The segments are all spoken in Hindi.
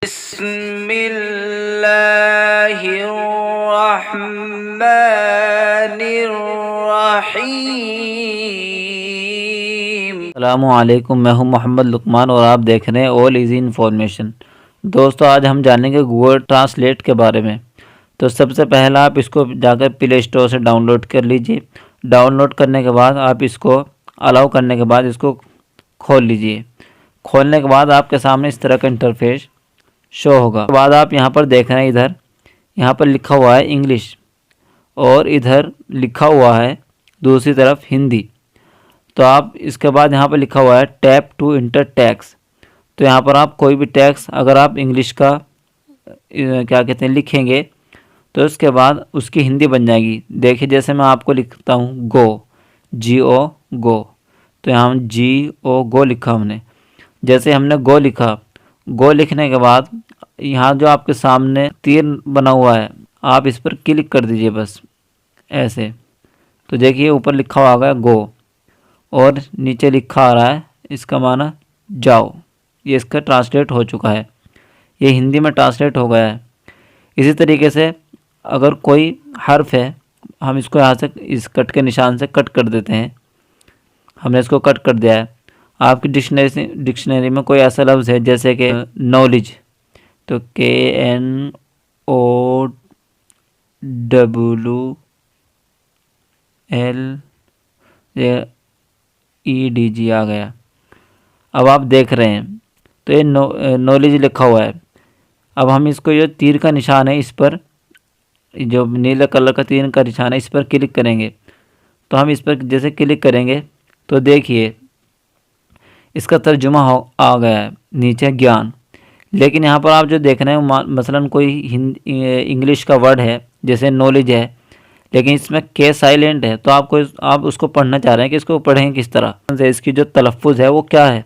अस्सलामुअलैकुम, मैं हूं मोहम्मद लुकमान और आप देख रहे हैं ऑल इजी इन्फॉर्मेशन। दोस्तों, आज हम जानेंगे गूगल ट्रांसलेट के बारे में। तो सबसे पहला आप इसको जाकर प्ले स्टोर से डाउनलोड कर लीजिए। डाउनलोड करने के बाद आप इसको अलाउ करने के बाद इसको खोल लीजिए। खोलने के बाद आपके सामने इस तरह का इंटरफेस शो होगा। उसके बाद आप यहाँ पर देख रहे हैं, इधर यहाँ पर लिखा हुआ है इंग्लिश और इधर लिखा हुआ है दूसरी तरफ हिंदी। तो आप इसके बाद यहाँ पर लिखा हुआ है टैप टू इंटर टैक्स। तो यहाँ पर आप कोई भी टैक्स अगर आप इंग्लिश का क्या कहते हैं लिखेंगे तो उसके बाद उसकी हिंदी बन जाएगी। देखिए, जैसे मैं आपको लिखता हूँ गो, GO गो, तो यहाँ GO गो लिखा हमने। जैसे हमने गो लिखा, गो लिखने के बाद यहाँ जो आपके सामने तीर बना हुआ है आप इस पर क्लिक कर दीजिए बस ऐसे। तो देखिए ऊपर लिखा हुआ आ गया गो और नीचे लिखा आ रहा है इसका माना जाओ। ये इसका ट्रांसलेट हो चुका है, ये हिंदी में ट्रांसलेट हो गया है। इसी तरीके से अगर कोई हर्फ है, हम इसको यहाँ से इस कट के निशान से कट कर देते हैं। हमने इसको कट कर दिया है। आपकी डिक्शनरी में कोई ऐसा लफ्ज़ है जैसे कि नॉलेज, तो KNOWLEDG आ गया। अब आप देख रहे हैं तो ये नॉलेज लिखा हुआ है। अब हम इसको जो तीर का निशान है इस पर, जो नीले कलर का तीर का निशान है इस पर क्लिक करेंगे। तो हम इस पर जैसे क्लिक करेंगे तो देखिए इसका तर्जुमा आ गया है नीचे ज्ञान। लेकिन यहाँ पर आप जो देख रहे हैं मसलन कोई इंग्लिश का वर्ड है जैसे नॉलेज है, लेकिन इसमें के साइलेंट है। तो आप उसको पढ़ना चाह रहे हैं कि इसको पढ़ेंगे किस तरह से, इसकी जो तलफ़ुज़ है वो क्या है।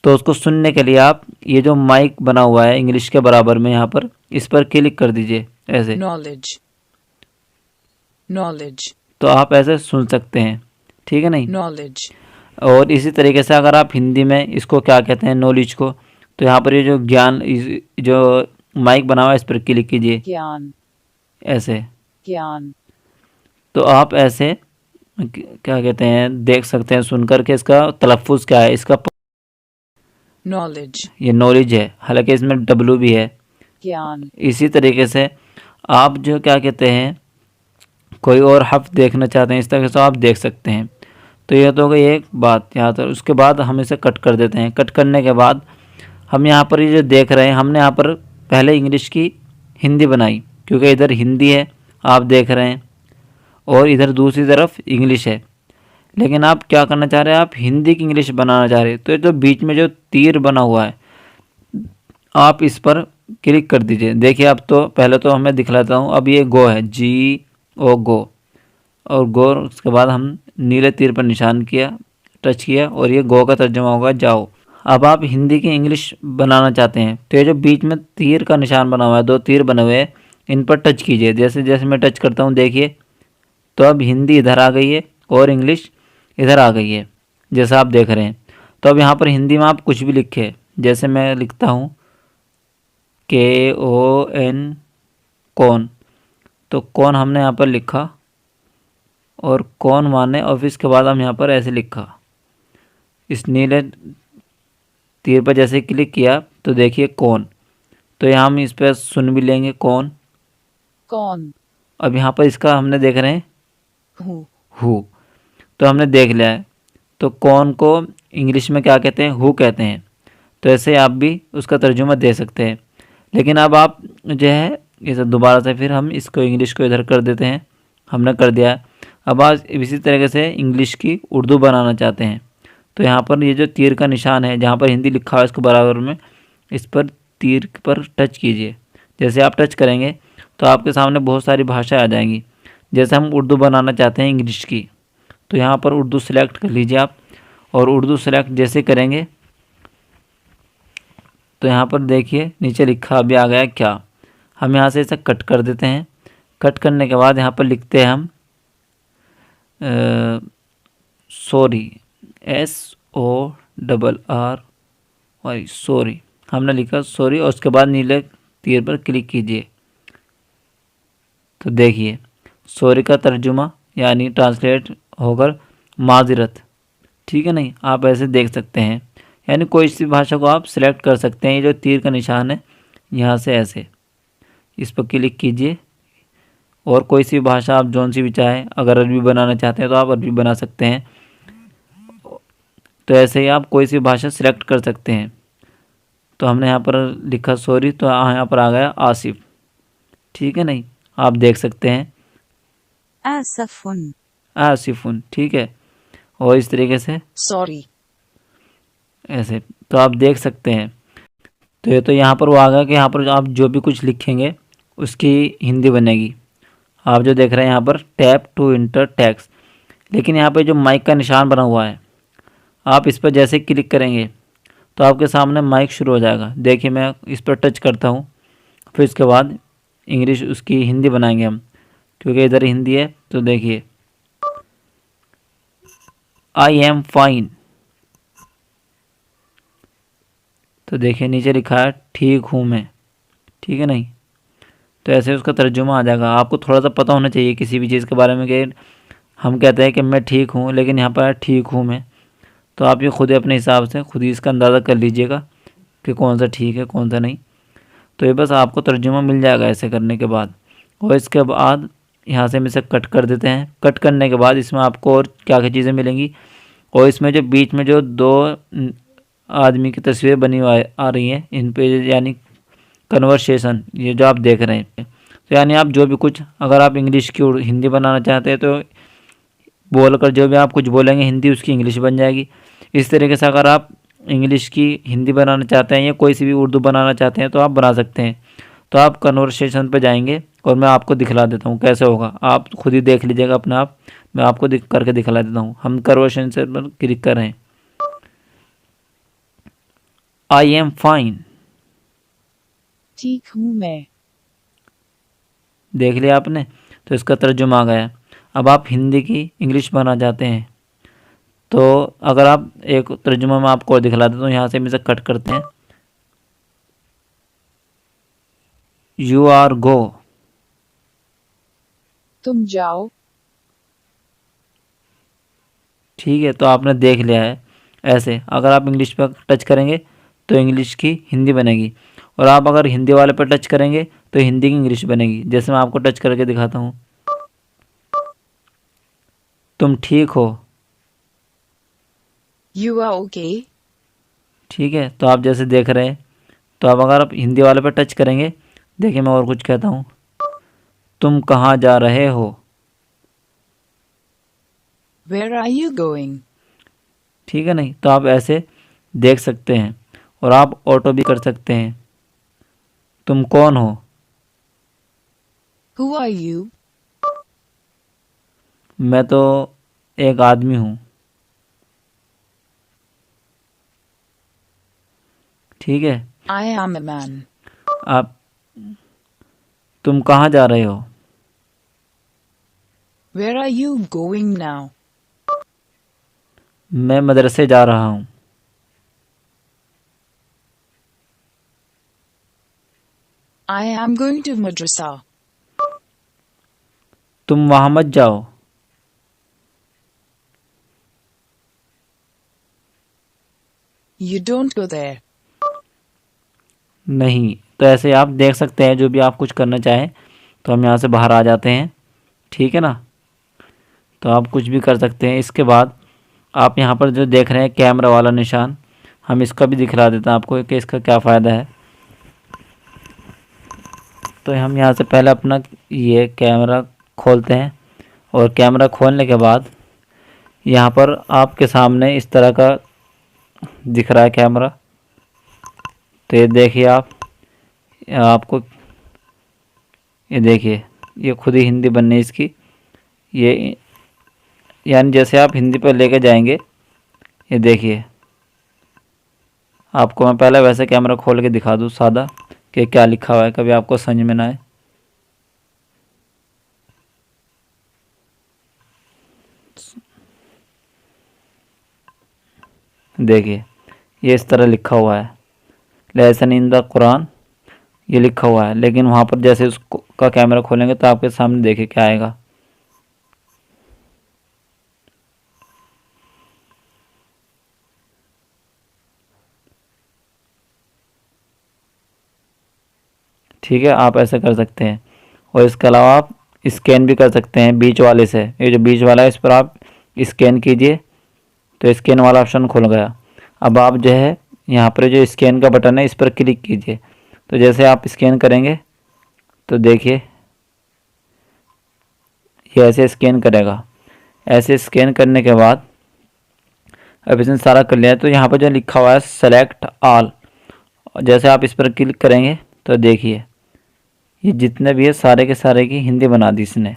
तो उसको सुनने के लिए आप ये जो माइक बना हुआ है इंग्लिश के बराबर में, यहाँ पर इस पर क्लिक कर दीजिए ऐसे। नॉलेज, नॉलेज, तो आप ऐसे सुन सकते हैं, ठीक है नहीं। नॉलेज। और इसी तरीके से अगर आप हिंदी में इसको क्या कहते हैं नॉलेज को, तो यहाँ पर ये जो ज्ञान जो माइक बना हुआ है इस पर क्लिक कीजिए ज्ञान, ऐसे। ज्ञान। तो आप ऐसे क्या कहते हैं देख सकते हैं सुन कर के इसका तलफ़ुज़ क्या है इसका। नॉलेज, ये नॉलेज है, हालांकि इसमें W भी है। ज्ञान। इसी तरीके से आप जो क्या कहते हैं कोई और हर्फ देखना चाहते हैं इस तरह से आप देख सकते हैं। तो यह तो हो गई एक बात यहाँ पर। उसके बाद हम इसे कट कर देते हैं। कट करने के बाद हम यहाँ पर ये जो देख रहे हैं, हमने यहाँ पर पहले इंग्लिश की हिंदी बनाई क्योंकि इधर हिंदी है आप देख रहे हैं और इधर दूसरी तरफ इंग्लिश है। लेकिन आप क्या करना चाह रहे हैं, आप हिंदी की इंग्लिश बनाना चाह रहे हैं। तो ये जो बीच में जो तीर बना हुआ है आप इस पर क्लिक कर दीजिए। देखिए अब तो पहले तो मैं दिखलाता हूँ। अब ये गो है, GO गो, और गो उसके बाद हम नीले तीर पर निशान किया, टच किया और ये गो का तर्जुमा होगा जाओ। अब आप हिंदी की इंग्लिश बनाना चाहते हैं तो ये जो बीच में तीर का निशान बना हुआ है, दो तीर बने हुए हैं, इन पर टच कीजिए। जैसे जैसे मैं टच करता हूँ देखिए तो अब हिंदी इधर आ गई है और इंग्लिश इधर आ गई है जैसा आप देख रहे हैं। तो अब यहाँ पर हिंदी में आप कुछ भी लिखे, जैसे मैं लिखता हूँ KON कौन, तो कौन हमने यहाँ पर लिखा और कौन माने, और फिर इसके बाद हम यहाँ पर ऐसे लिखा। इस नीले तीर पर जैसे क्लिक किया तो देखिए कौन, तो यहाँ हम इस पर सुन भी लेंगे कौन। कौन। अब यहाँ पर इसका हमने देख रहे हैं हु, तो हमने देख लिया है। तो कौन को इंग्लिश में क्या कहते हैं, हु कहते हैं। तो ऐसे आप भी उसका तर्जुमा दे सकते हैं। लेकिन अब आप जो है इसे दोबारा से फिर हम इसको इंग्लिश को इधर कर देते हैं, हमने कर दिया है। अब आज इसी तरीके से इंग्लिश की उर्दू बनाना चाहते हैं तो यहाँ पर ये जो तीर का निशान है जहाँ पर हिंदी लिखा है इसको बराबर में इस पर तीर पर टच कीजिए। जैसे आप टच करेंगे तो आपके सामने बहुत सारी भाषाएं आ जाएंगी। जैसे हम उर्दू बनाना चाहते हैं इंग्लिश की, तो यहाँ पर उर्दू सेलेक्ट कर लीजिए आप, और उर्दू सेलेक्ट जैसे करेंगे तो यहाँ पर देखिए नीचे लिखा अभी आ गया क्या। हम यहाँ से इसे कट कर देते हैं। कट करने के बाद यहाँ पर लिखते हैं हम सॉरी, SORRY सॉरी। हमने लिखा सॉरी और उसके बाद नीले तीर पर क्लिक कीजिए। तो देखिए सॉरी का तर्जुमा यानी ट्रांसलेट होकर माजरत, ठीक है नहीं, आप ऐसे देख सकते हैं। यानी कोई सी भाषा को आप सिलेक्ट कर सकते हैं। ये जो तीर का निशान है यहाँ से ऐसे इस पर क्लिक कीजिए और कोई सी भाषा आप जौन सी भी चाहें, अगर अरबी बनाना चाहते हैं तो आप अरबी बना सकते हैं। तो ऐसे ही आप कोई सी भाषा सिलेक्ट कर सकते हैं। तो हमने यहाँ पर लिखा सॉरी, तो यहाँ पर आ गया आसिफ, ठीक है नहीं, आप देख सकते हैं आसफुन, आसिफुन, ठीक है। और इस तरीके से sorry, ऐसे तो आप देख सकते हैं। तो ये तो यहाँ पर वो आ गया कि यहाँ पर आप जो भी कुछ लिखेंगे उसकी हिंदी बनेगी। आप जो देख रहे हैं यहाँ पर टैप टू इंटर टेक्स्ट, लेकिन यहाँ पे जो माइक का निशान बना हुआ है, आप इस पर जैसे क्लिक करेंगे तो आपके सामने माइक शुरू हो जाएगा। देखिए मैं इस पर टच करता हूँ, फिर इसके बाद इंग्लिश उसकी हिंदी बनाएंगे हम, क्योंकि इधर हिंदी है। तो देखिए आई एम फाइन, तो देखिए नीचे लिखा है ठीक हूँ मैं, ठीक है नहीं। तो ऐसे उसका तर्जुमा आ जाएगा। आपको थोड़ा सा पता होना चाहिए किसी भी चीज़ के बारे में, कि हम कहते हैं कि मैं ठीक हूँ, लेकिन यहाँ पर ठीक हूँ मैं। तो आप ये खुद ही अपने हिसाब से खुद ही इसका अंदाज़ा कर लीजिएगा कि कौन सा ठीक है कौन सा नहीं। तो ये बस आपको तर्जुमा मिल जाएगा ऐसे करने के बाद। और इसके बाद यहाँ से हम इसे कट कर देते हैं। कट करने के बाद इसमें आपको और क्या क्या चीज़ें मिलेंगी, और इसमें जो बीच में जो दो आदमी की तस्वीर बनी हुई आ रही हैं, इन पे यानी कन्वर्सेशन, ये जो आप देख रहे हैं, तो यानी आप जो भी कुछ, अगर आप इंग्लिश की हिंदी बनाना चाहते हैं तो बोलकर जो भी आप कुछ बोलेंगे हिंदी, उसकी इंग्लिश बन जाएगी। इस तरीके से अगर आप इंग्लिश की हिंदी बनाना चाहते हैं या कोई सी भी उर्दू बनाना चाहते हैं तो आप बना सकते हैं। तो आप कन्वर्सेशन पे जाएंगे और मैं आपको दिखला देता हूँ कैसे होगा, आप खुद ही देख लीजिएगा अपने आप। मैं आपको करके दिखला देता हूँ। हम कन्वर्सेशन पर क्लिक कर रहे हैं। आई एम फाइन, ठीक हूँ मैं, देख लिया आपने, तो इसका तर्जुमा आ गया। अब आप हिंदी की इंग्लिश बनाना चाहते हैं, तो अगर आप एक तर्जुमा में आपको और दिखला देता हूँ, यहाँ से हम इसे कट करते हैं। यू आर गो, तुम जाओ, ठीक है, तो आपने देख लिया है। ऐसे अगर आप इंग्लिश पर टच करेंगे तो इंग्लिश की हिंदी बनेगी, और आप अगर हिंदी वाले पर टच करेंगे तो हिंदी की इंग्लिश बनेगी। जैसे मैं आपको टच करके दिखाता हूँ, तुम ठीक हो, you are okay, ठीक है। तो आप जैसे देख रहे हैं, तो अब अगर आप हिंदी वाले पर टच करेंगे, देखिए मैं और कुछ कहता हूँ, तुम कहाँ जा रहे हो, where are you going, ठीक है नहीं। तो आप ऐसे देख सकते हैं, और आप ऑटो भी कर सकते हैं। तुम कौन हो, who are you, मैं तो एक आदमी हूँ, ठीक है। I am a man, आप, तुम कहाँ जा रहे हो, where are you going now, मैं मदरसे जा रहा हूँ, I am going to madrasa, तुम वहाँ मत जाओ, you don't go there, नहीं। तो ऐसे आप देख सकते हैं, जो भी आप कुछ करना चाहें। तो हम यहाँ से बाहर आ जाते हैं, ठीक है ना। तो आप कुछ भी कर सकते हैं। इसके बाद आप यहाँ पर जो देख रहे हैं कैमरा वाला निशान, हम इसका भी दिखला देते हैं आपको कि इसका क्या फ़ायदा है। तो हम यहाँ से पहले अपना ये कैमरा खोलते हैं, और कैमरा खोलने के बाद यहाँ पर आपके सामने इस तरह का दिख रहा है कैमरा। तो ये देखिए आप, आपको ये देखिए, ये खुद ही हिंदी बननी है इसकी। ये यानी जैसे आप हिंदी पर लेके जाएंगे, ये देखिए, आपको मैं पहले वैसे कैमरा खोल के दिखा दूँ सादा कि क्या लिखा हुआ है, कभी आपको समझ में ना आए। देखिए ये इस तरह लिखा हुआ है, लेसन इन द कुरान ये लिखा हुआ है, लेकिन वहाँ पर जैसे उसको का कैमरा खोलेंगे तो आपके सामने देखिए क्या आएगा। ठीक है, आप ऐसे कर सकते हैं। और इसके अलावा आप स्कैन भी कर सकते हैं बीच वाले से। ये जो बीच वाला है इस पर आप स्कैन कीजिए तो स्कैन वाला ऑप्शन खुल गया। अब आप जो है यहाँ पर जो स्कैन का बटन है इस पर क्लिक कीजिए। तो जैसे आप स्कैन करेंगे तो देखिए ये ऐसे स्कैन करेगा। ऐसे स्कैन करने के बाद अब इसने सारा कर लिया है, तो यहाँ पर जो लिखा हुआ है सेलेक्ट ऑल, जैसे आप इस पर क्लिक करेंगे तो देखिए ये जितने भी है सारे के सारे की हिंदी बना दी इसने।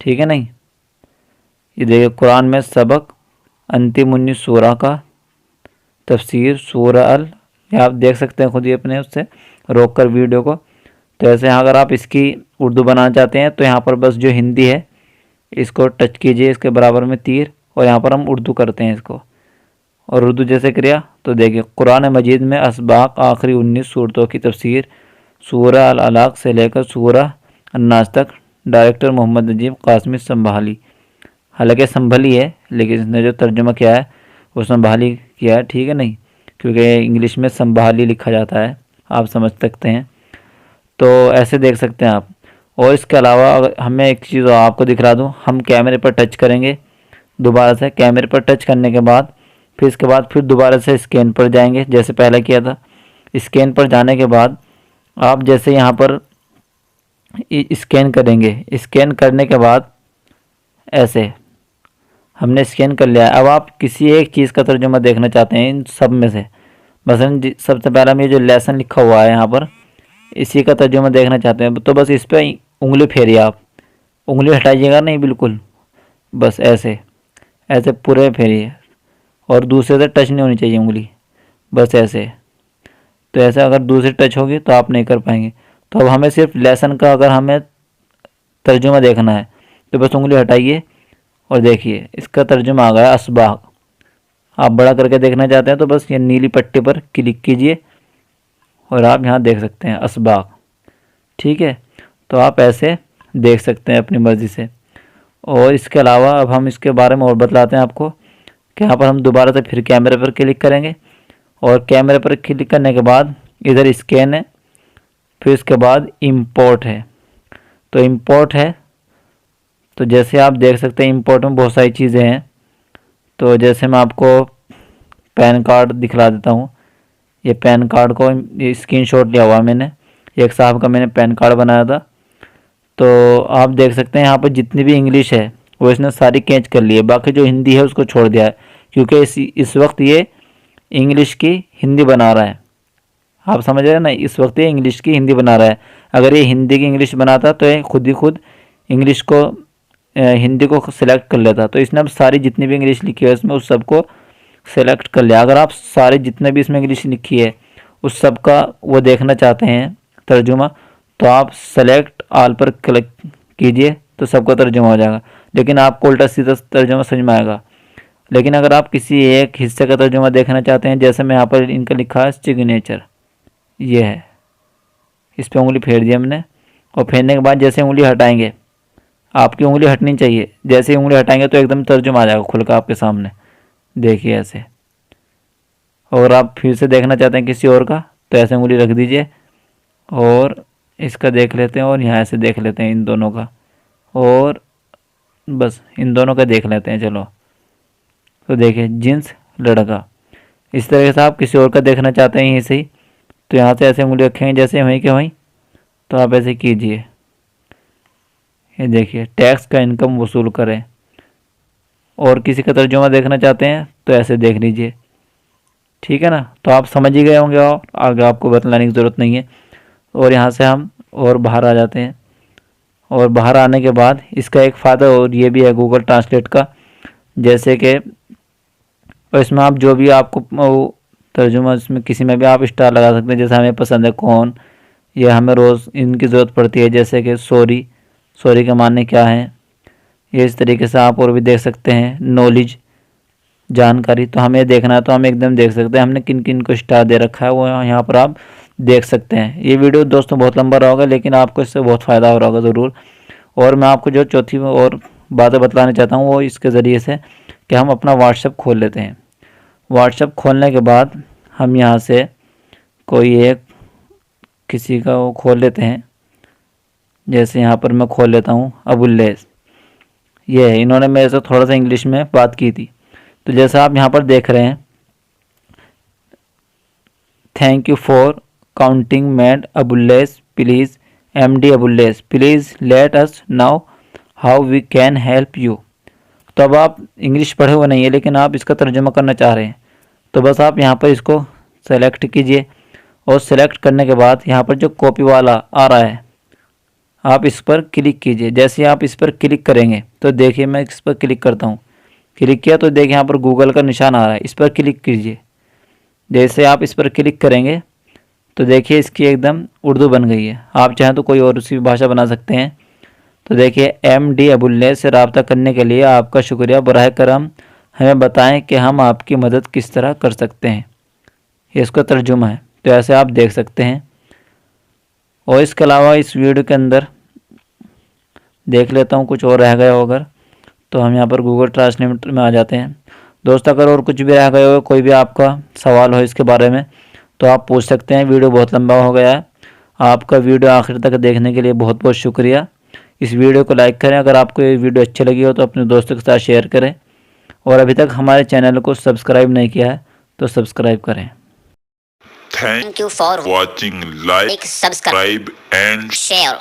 ठीक है नहीं, ये देखिए कुरान में सबक, अंतिम 19 सूरा का तफसीर, सूरा अल, ये आप देख सकते हैं खुद ही अपने उससे रोक कर वीडियो को। तो ऐसे अगर आप इसकी उर्दू बनाना चाहते हैं तो यहाँ पर बस जो हिंदी है इसको टच कीजिए, इसके बराबर में तीर, और यहाँ पर हम उर्दू करते हैं इसको। और उर्दू जैसे किया तो देखिए कुरान मजीद में असबाक आखिरी 19 सूरतों की तफसीर, सूरह अल अलaq से लेकर सूरह अन्नास तक, डायरेक्टर मोहम्मद नजीब कासमी संभाली। हालांकि संभली है लेकिन इसने जो तर्जुमा किया है वो संभाली किया है। ठीक है नहीं, क्योंकि इंग्लिश में संभाली लिखा जाता है, आप समझ सकते हैं। तो ऐसे देख सकते हैं आप। और इसके अलावा अगर हमें एक चीज़ और आपको दिखला दूँ, हम कैमरे पर टच करेंगे दोबारा से। कैमरे पर टच करने के बाद फिर दोबारा से स्कैन पर जाएंगे जैसे पहले किया था। स्कैन पर जाने के बाद आप जैसे यहाँ पर स्कैन करेंगे, स्कैन करने के बाद ऐसे हमने स्कैन कर लिया है। अब आप किसी एक चीज़ का तर्जुमा देखना चाहते हैं इन सब में से, मसलन सबसे पहला में जो लेसन लिखा हुआ है यहाँ पर इसी का तर्जुमा देखना चाहते हैं, तो बस इस पर उंगली फेरिए। आप उंगली हटाइएगा नहीं बिल्कुल, बस ऐसे ऐसे पूरे फेरिए, और दूसरे से टच नहीं होनी चाहिए उंगली, बस ऐसे। तो ऐसे अगर दूसरी टच होगी तो आप नहीं कर पाएंगे। तो अब हमें सिर्फ लेसन का अगर हमें तर्जुमा देखना है तो बस उंगली हटाइए और देखिए इसका तर्जुमा आ गया असबाक। आप बड़ा करके देखना चाहते हैं तो बस ये नीली पट्टी पर क्लिक कीजिए और आप यहाँ देख सकते हैं असबाक। ठीक है, तो आप ऐसे देख सकते हैं अपनी मर्ज़ी से। और इसके अलावा अब हम इसके बारे में और बतलाते हैं आपको कि यहाँ पर हम दोबारा से फिर कैमरे पर क्लिक करेंगे, और कैमरे पर क्लिक करने के बाद इधर स्कैन है, फिर इसके बाद इंपोर्ट है। तो इंपोर्ट है तो जैसे आप देख सकते हैं इंपोर्ट में बहुत सारी चीज़ें हैं। तो जैसे मैं आपको पैन कार्ड दिखला देता हूँ। ये पैन कार्ड को स्क्रीनशॉट लिया हुआ मैंने, एक साहब का मैंने पैन कार्ड बनाया था। तो आप देख सकते हैं यहाँ पर जितनी भी इंग्लिश है वो इसने सारी कैच कर ली है, बाकी जो हिंदी है उसको छोड़ दिया है, क्योंकि इस वक्त ये इंग्लिश की हिंदी बना रहा है। आप समझ रहे हैं ना, इस वक्त ये इंग्लिश की हिंदी बना रहा है। अगर ये हिंदी की इंग्लिश बनाता तो ये खुद ही खुद इंग्लिश को हिंदी को सिलेक्ट कर लेता। तो इसने अब सारी जितनी भी इंग्लिश लिखी है इसमें उस सब को सेलेक्ट कर लिया। अगर आप सारे जितने भी इसमें इंग्लिश लिखी है उस सब का वो देखना चाहते हैं तर्जुमा, तो आप सेलेक्ट ऑल पर क्लिक कीजिए तो सबका तर्जुमा हो जाएगा, लेकिन आपको उल्टा सीधा तर्जुमा समझ में आएगा। लेकिन अगर आप किसी एक हिस्से का तर्जुमा देखना चाहते हैं, जैसे मैं यहाँ पर इनका लिखा है सिग्नेचर, ये है, इस पर उंगली फेर दी हमने, और फेरने के बाद जैसे उंगली हटाएंगे, आपकी उंगली हटनी चाहिए, जैसे उंगली हटाएंगे तो एकदम तर्जुमा आ जाएगा खुल कर आपके सामने, देखिए ऐसे। और आप फिर से देखना चाहते हैं किसी और का तो ऐसे उंगली रख दीजिए और इसका देख लेते हैं, और यहाँ से देख लेते हैं इन दोनों का, और बस इन दोनों का देख लेते हैं। चलो तो देखिए जींस लड़का, इस तरीके से आप किसी और का देखना चाहते हैं यहीं से ही, तो यहाँ से ऐसे उंगली रखेंगे जैसे वहीं के वहीं, तो आप ऐसे कीजिए। ये देखिए टैक्स का इनकम वसूल करें, और किसी का तर्जुमा देखना चाहते हैं तो ऐसे देख लीजिए। ठीक है ना, तो आप समझ ही गए होंगे और आगे आपको बतलाने की ज़रूरत नहीं है। और यहाँ से हम और बाहर आ जाते हैं, और बाहर आने के बाद इसका एक फ़ायदा और ये भी है गूगल ट्रांसलेट का, जैसे कि इसमें आप जो भी आपको तर्जुमा इसमें किसी में भी आप स्टार लगा सकते हैं, जैसे हमें पसंद है कौन, या हमें रोज़ इनकी ज़रूरत पड़ती है, जैसे कि सॉरी, सॉरी के माने क्या हैं, ये इस तरीके से आप और भी देख सकते हैं। नॉलेज, जानकारी। तो हमें देखना है तो हम एकदम देख सकते हैं हमने किन किन को स्टार दे रखा है, वो यहाँ पर आप देख सकते हैं। ये वीडियो दोस्तों बहुत लंबा रहा होगा, लेकिन आपको इससे बहुत फ़ायदा हो रहा होगा ज़रूर। और मैं आपको जो चौथी और बातें बतलाना चाहता हूँ वो इसके ज़रिए से कि हम अपना व्हाट्सएप खोल लेते हैं। व्हाट्सएप खोलने के बाद हम यहाँ से कोई एक किसी का वो खोल लेते हैं। जैसे यहाँ पर मैं खोल लेता हूँ अबुल्लेस, ये है, इन्होंने मेरे से थोड़ा सा इंग्लिश में बात की थी। तो जैसा आप यहाँ पर देख रहे हैं, thank you for counting MD ambulance please MD ambulance please let us now how we can help you. तो अब आप इंग्लिश पढ़े हुए नहीं है, लेकिन आप इसका तर्जुमा करना चाह रहे हैं, तो बस आप यहाँ पर इसको सेलेक्ट कीजिए और सेलेक्ट करने के बाद यहाँ पर जो कॉपी वाला आ रहा है आप इस पर क्लिक कीजिए। जैसे आप इस पर क्लिक करेंगे तो देखिए मैं इस पर क्लिक करता हूँ, क्लिक किया तो देखिए यहाँ पर गूगल का निशान आ रहा है, इस पर क्लिक कीजिए। जैसे आप इस पर क्लिक करेंगे तो देखिए इसकी एकदम उर्दू बन गई है। आप चाहें तो कोई और उसी भाषा बना सकते हैं। तो देखिए MD अबुल्लेस से रब्ता करने के लिए आपका शुक्रिया, बराह करम हमें बताएं कि हम आपकी मदद किस तरह कर सकते हैं। ये इसका तर्जुमा है। तो ऐसे आप देख सकते हैं। और इसके अलावा इस वीडियो के अंदर देख लेता हूँ कुछ और रह गया हो अगर, तो हम यहाँ पर गूगल ट्रांसलेट में आ जाते हैं। दोस्त अगर और कुछ भी रह गया हो, कोई भी आपका सवाल हो इसके बारे में, तो आप पूछ सकते हैं। वीडियो बहुत लंबा हो गया है। आपका वीडियो आखिर तक देखने के लिए बहुत बहुत शुक्रिया। इस वीडियो को लाइक करें, अगर आपको ये वीडियो अच्छी लगी हो तो अपने दोस्तों के साथ शेयर करें, और अभी तक हमारे चैनल को सब्सक्राइब नहीं किया है तो सब्सक्राइब करें। Thank you for watching. Like, subscribe and share.